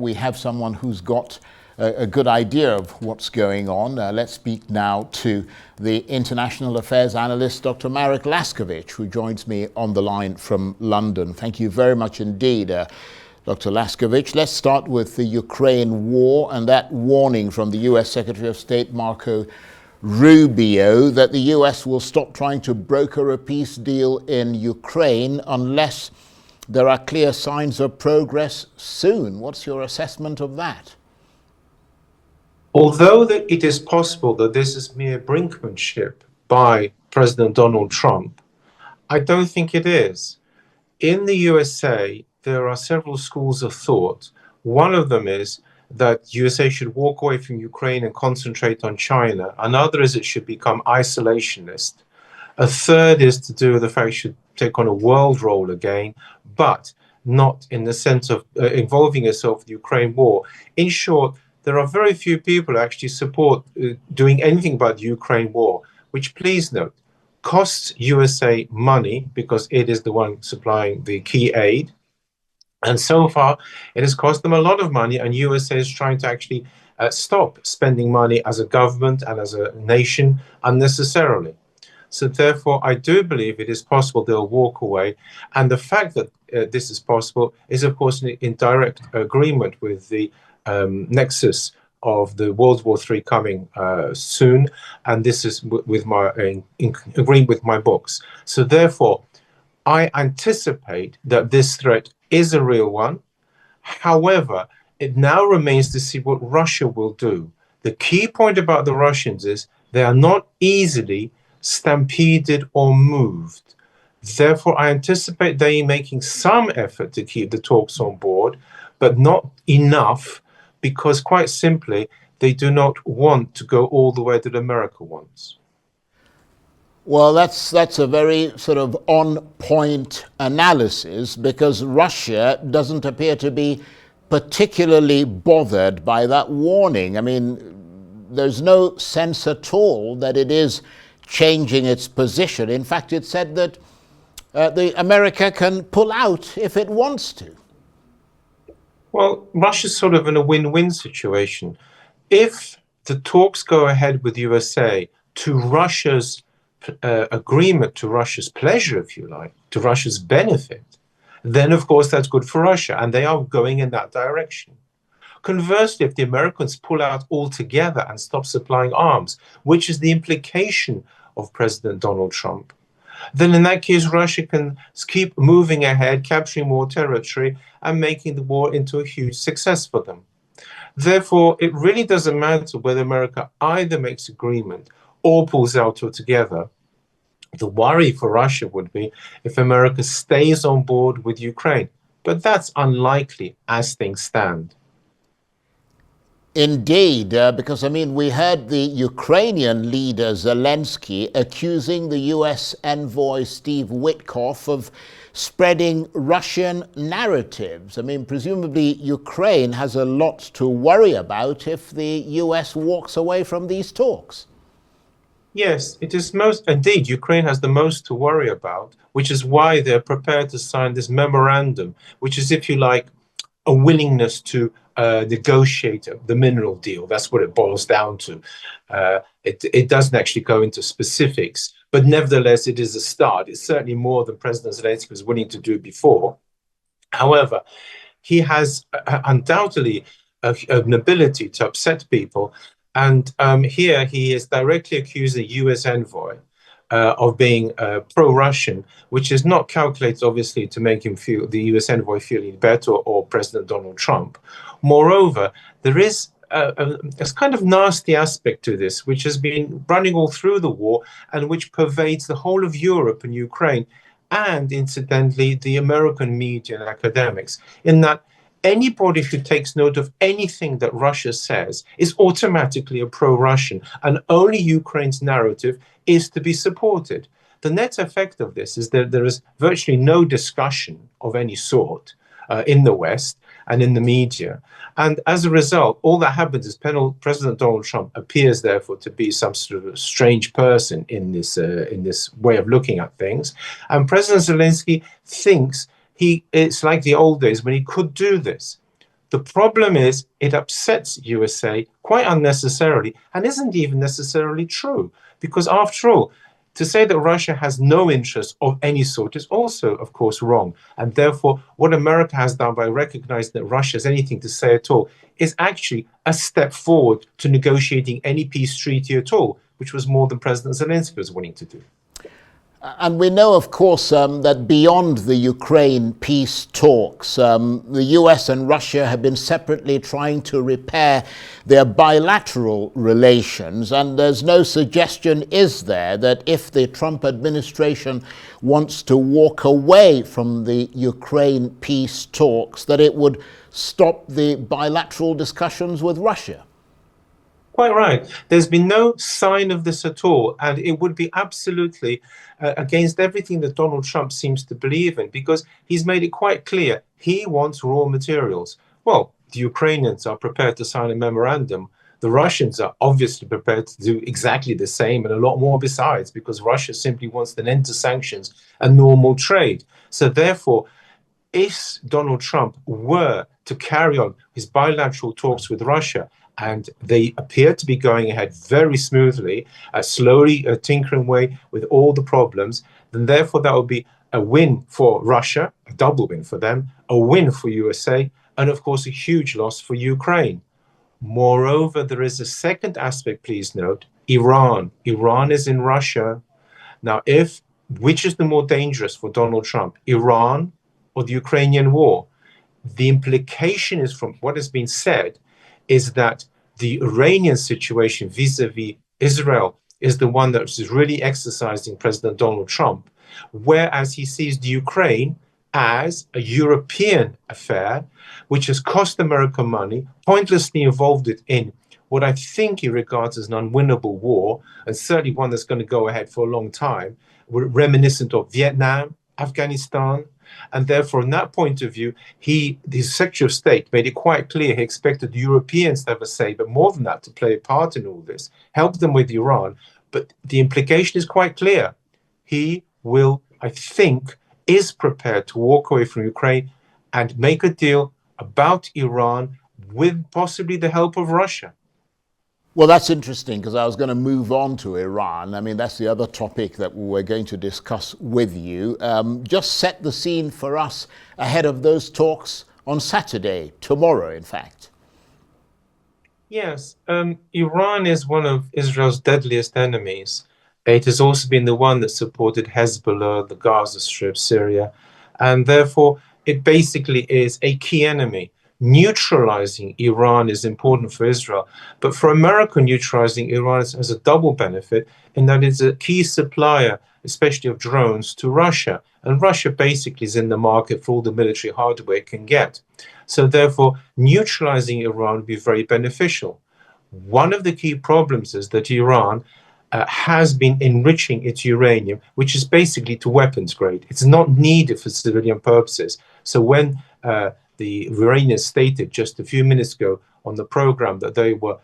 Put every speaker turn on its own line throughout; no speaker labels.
we have someone who's got a good idea of what's going on. Let's speak now to the international affairs analyst, Dr. Marek Laskiewicz, who joins me on the line from London. Thank you very much indeed, Dr. Laskiewicz. Let's start with the Ukraine war and that warning from the US Secretary of State, Marco Rubio, that the US will stop trying to broker a peace deal in Ukraine unless there are clear signs of progress soon. What's your assessment of that?
Although that it is possible that this is mere brinkmanship by President Donald Trump, I don't think it is. In the USA, there are several schools of thought. One of them is that USA should walk away from Ukraine and concentrate on China. Another is it should become isolationist. A third is to do with the fact it should take on a world role again, but not in the sense of involving itself in the Ukraine war. In short, there are very few people who actually support doing anything about the Ukraine war, which, please note, costs USA money because it is the one supplying the key aid. And so far, it has cost them a lot of money, and USA is trying to actually stop spending money as a government and as a nation unnecessarily. So therefore, I do believe it is possible they'll walk away. And the fact that this is possible is, of course, in direct agreement with the nexus of the World War III coming soon, and this is with my in agreeing with my books. So therefore, I anticipate that this threat is a real one. However, it now remains to see what Russia will do. The key point about the Russians is they are not easily stampeded or moved. Therefore, I anticipate they making some effort to keep the talks on board, but not enough, because quite simply, they do not want to go all the way that America wants.
Well, that's a very sort of on-point analysis, because Russia doesn't appear to be particularly bothered by that warning. I mean, there's no sense at all that it is changing its position. In fact, it said that America can pull out if it wants to.
Well, Russia's sort of in a win-win situation. If the talks go ahead with USA to Russia's agreement, to Russia's pleasure, if you like, to Russia's benefit, then of course that's good for Russia, and they are going in that direction. Conversely, if the Americans pull out altogether and stop supplying arms, which is the implication of President Donald Trump, then in that case, Russia can keep moving ahead, capturing more territory and making the war into a huge success for them. Therefore, it really doesn't matter whether America either makes agreement or pulls out altogether. The worry for Russia would be if America stays on board with Ukraine, but that's unlikely as things stand.
Indeed, because, I mean, we heard the Ukrainian leader Zelensky accusing the US envoy Steve Witkoff of spreading Russian narratives. I mean, presumably Ukraine has a lot to worry about if the US walks away from these talks.
Yes, it is indeed, Ukraine has the most to worry about, which is why they're prepared to sign this memorandum, which is, if you like, a willingness to negotiate the mineral deal. That's what it boils down to. It doesn't actually go into specifics, but nevertheless, it is a start. It's certainly more than President Zelensky was willing to do before. However, he has undoubtedly an ability to upset people. And here he is directly accused the US envoy of being pro-Russian, which is not calculated, obviously, to make him feel, the US envoy, feeling better, or President Donald Trump. Moreover, there is a kind of nasty aspect to this, which has been running all through the war and which pervades the whole of Europe and Ukraine, and incidentally, the American media and academics, in that anybody who takes note of anything that Russia says is automatically a pro-Russian, and only Ukraine's narrative is to be supported. The net effect of this is that there is virtually no discussion of any sort in the West and in the media. And as a result, all that happens is President Donald Trump appears, therefore, to be some sort of strange person in this way of looking at things. And President Zelensky thinks it's like the old days when he could do this. The problem is it upsets USA quite unnecessarily and isn't even necessarily true. Because after all, to say that Russia has no interest of any sort is also, of course, wrong. And therefore, what America has done by recognizing that Russia has anything to say at all is actually a step forward to negotiating any peace treaty at all, which was more than President Zelensky was willing to do.
And we know, of course, that beyond the Ukraine peace talks, the US and Russia have been separately trying to repair their bilateral relations. And there's no suggestion, is there, that if the Trump administration wants to walk away from the Ukraine peace talks, that it would stop the bilateral discussions with Russia?
Quite right. There's been no sign of this at all. And it would be absolutely against everything that Donald Trump seems to believe in, because he's made it quite clear he wants raw materials. Well, the Ukrainians are prepared to sign a memorandum. The Russians are obviously prepared to do exactly the same and a lot more besides, because Russia simply wants an end to sanctions and normal trade. So therefore, if Donald Trump were to carry on his bilateral talks with Russia, and they appear to be going ahead very smoothly, slowly tinkering away with all the problems, then therefore that would be a win for Russia, a double win for them, a win for USA, and of course a huge loss for Ukraine. Moreover, there is a second aspect, please note, Iran. Iran is in Russia. Now, which is the more dangerous for Donald Trump, Iran or the Ukrainian war? The implication is, from what has been said, is that the Iranian situation vis-a-vis Israel is the one that is really exercising President Donald Trump, whereas he sees the Ukraine as a European affair, which has cost America money, pointlessly involved it in what I think he regards as an unwinnable war, and certainly one that's going to go ahead for a long time, reminiscent of Vietnam, Afghanistan. And therefore, in that point of view, his Secretary of State made it quite clear he expected the Europeans to have a say, but more than that, to play a part in all this, help them with Iran. But the implication is quite clear. He will, I think, is prepared to walk away from Ukraine and make a deal about Iran with possibly the help of Russia.
Well, that's interesting, because I was going to move on to Iran. I mean, that's the other topic that we're going to discuss with you. Just set the scene for us ahead of those talks on Saturday, tomorrow, in fact.
Yes, Iran is one of Israel's deadliest enemies. It has also been the one that supported Hezbollah, the Gaza Strip, Syria, and therefore it basically is a key enemy. Neutralizing Iran is important for Israel, but for America, neutralizing Iran has a double benefit in that it's a key supplier, especially of drones, to Russia. And Russia basically is in the market for all the military hardware it can get. So therefore, neutralizing Iran would be very beneficial. One of the key problems is that Iran has been enriching its uranium, which is basically to weapons grade. It's not needed for civilian purposes. So when the Iranians stated just a few minutes ago on the program that they were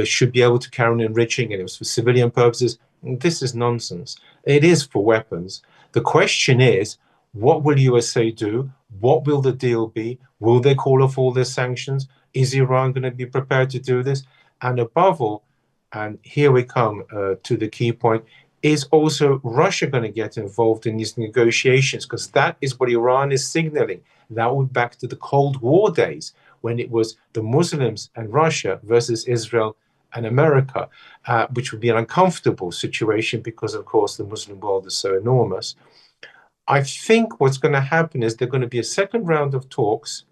should be able to carry on enriching and it was for civilian purposes, this is nonsense. It is for weapons. The question is, what will USA do? What will the deal be? Will they call off all their sanctions? Is Iran going to be prepared to do this? And above all, and here we come to the key point, is also Russia going to get involved in these negotiations? Because that is what Iran is signaling. That would back to the Cold War days, when it was the Muslims and Russia versus Israel and America, which would be an uncomfortable situation because, of course, the Muslim world is so enormous. I think what's going to happen is there's going to be a second round of talks,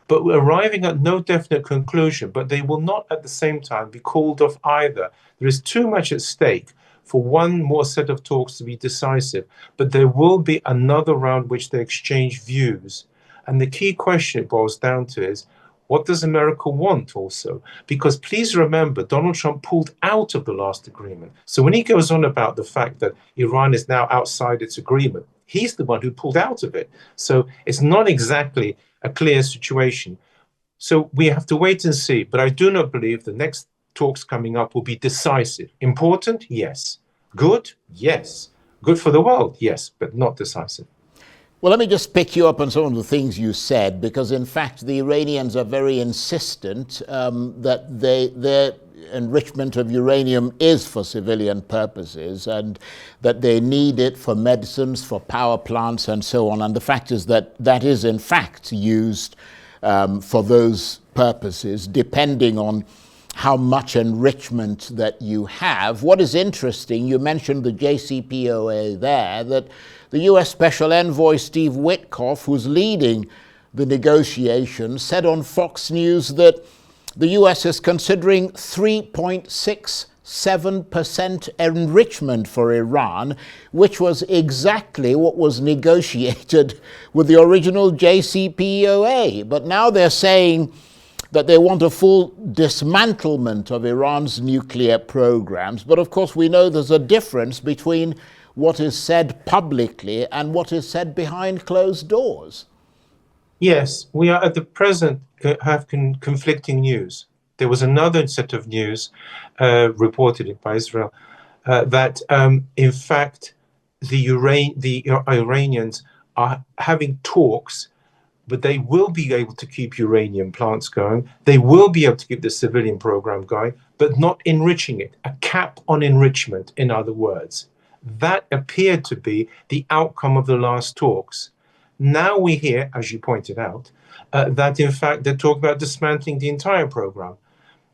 but we're arriving at no definite conclusion. But they will not at the same time be called off either. There is too much at stake for one more set of talks to be decisive. But there will be another round which they exchange views. And the key question it boils down to is, what does America want also? Because please remember, Donald Trump pulled out of the last agreement. So when he goes on about the fact that Iran is now outside its agreement, he's the one who pulled out of it. So it's not exactly a clear situation. So we have to wait and see. But I do not believe the next talks coming up will be decisive. Important? Yes. Good? Yes. Good for the world? Yes, but not decisive.
Well, let me just pick you up on some of the things you said, because in fact the Iranians are very insistent that their enrichment of uranium is for civilian purposes and that they need it for medicines, for power plants and so on. And the fact is that that is in fact used for those purposes, depending on how much enrichment that you have. What is interesting, you mentioned the JCPOA there, that the US Special Envoy Steve Witkoff, who's leading the negotiations, said on Fox News that the US is considering 3.67% enrichment for Iran, which was exactly what was negotiated with the original JCPOA. But now they're saying that they want a full dismantlement of Iran's nuclear programs. But of course, we know there's a difference between what is said publicly and what is said behind closed doors.
Yes, we are at the present have conflicting news. There was another set of news reported by Israel that in fact the Iranians are having talks, but they will be able to keep uranium plants going. They will be able to keep the civilian program going, but not enriching it. A cap on enrichment, in other words. That appeared to be the outcome of the last talks. Now we hear, as you pointed out, that in fact they talk about dismantling the entire program.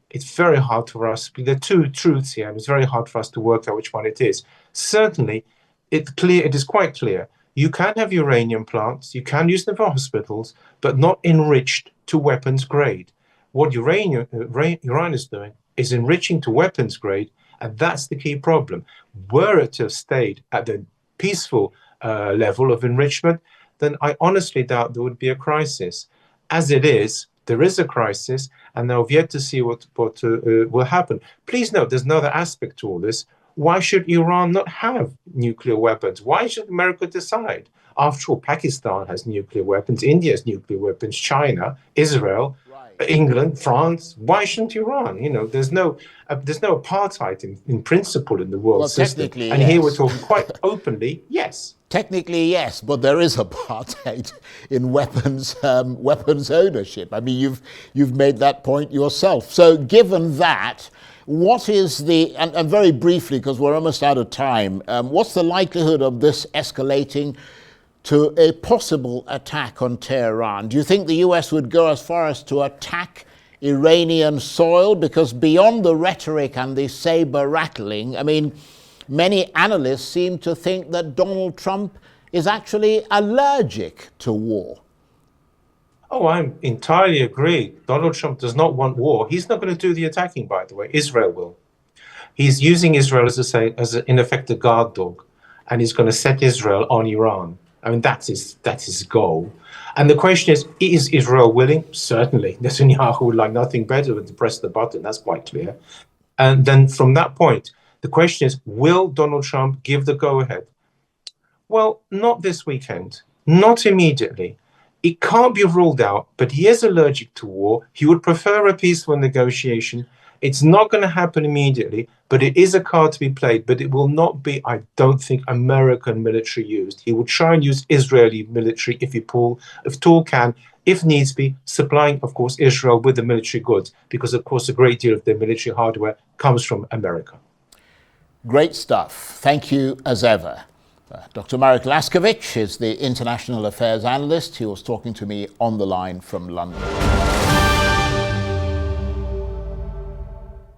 It's very hard for us. There are two truths here, and it's very hard for us to work out which one it is. Certainly, it is quite clear. You can have uranium plants, you can use them for hospitals, but not enriched to weapons grade. What Iran is doing is enriching to weapons grade, and that's the key problem. Were it to have stayed at the peaceful level of enrichment, then I honestly doubt there would be a crisis. As it is, there is a crisis, and now we've yet to see what will happen. Please note, there's another aspect to all this. Why should Iran not have nuclear weapons? Why should America decide? After all, Pakistan has nuclear weapons, India has nuclear weapons, China, Israel, England, France. Why shouldn't Iran? You know, there's no apartheid in principle in the world system. And
yes.
Here we're talking quite openly, yes.
Technically, yes, but there is apartheid in weapons ownership. I mean, you've made that point yourself. So given that, what is and very briefly, because we're almost out of time, what's the likelihood of this escalating to a possible attack on Tehran? Do you think the US would go as far as to attack Iranian soil? Because beyond the rhetoric and the saber rattling, I mean, many analysts seem to think that Donald Trump is actually allergic to war.
Oh, I entirely agree. Donald Trump does not want war. He's not going to do the attacking, by the way. Israel will. He's using Israel, in effect, a guard dog, and he's going to set Israel on Iran. I mean, that's his goal. And the question is Israel willing? Certainly. Netanyahu would like nothing better than to press the button. That's quite clear. And then from that point, the question is, will Donald Trump give the go-ahead? Well, not this weekend, not immediately. It can't be ruled out, but he is allergic to war. He would prefer a peaceful negotiation. It's not going to happen immediately, but it is a card to be played. But it will not be, I don't think, American military used. He will try and use Israeli military if tool can, if needs be, supplying, of course, Israel with the military goods, because, of course, a great deal of their military hardware comes from America.
Great stuff. Thank you as ever. Dr. Marek Laskiewicz is the International Affairs Analyst. He was talking to me on the line from London.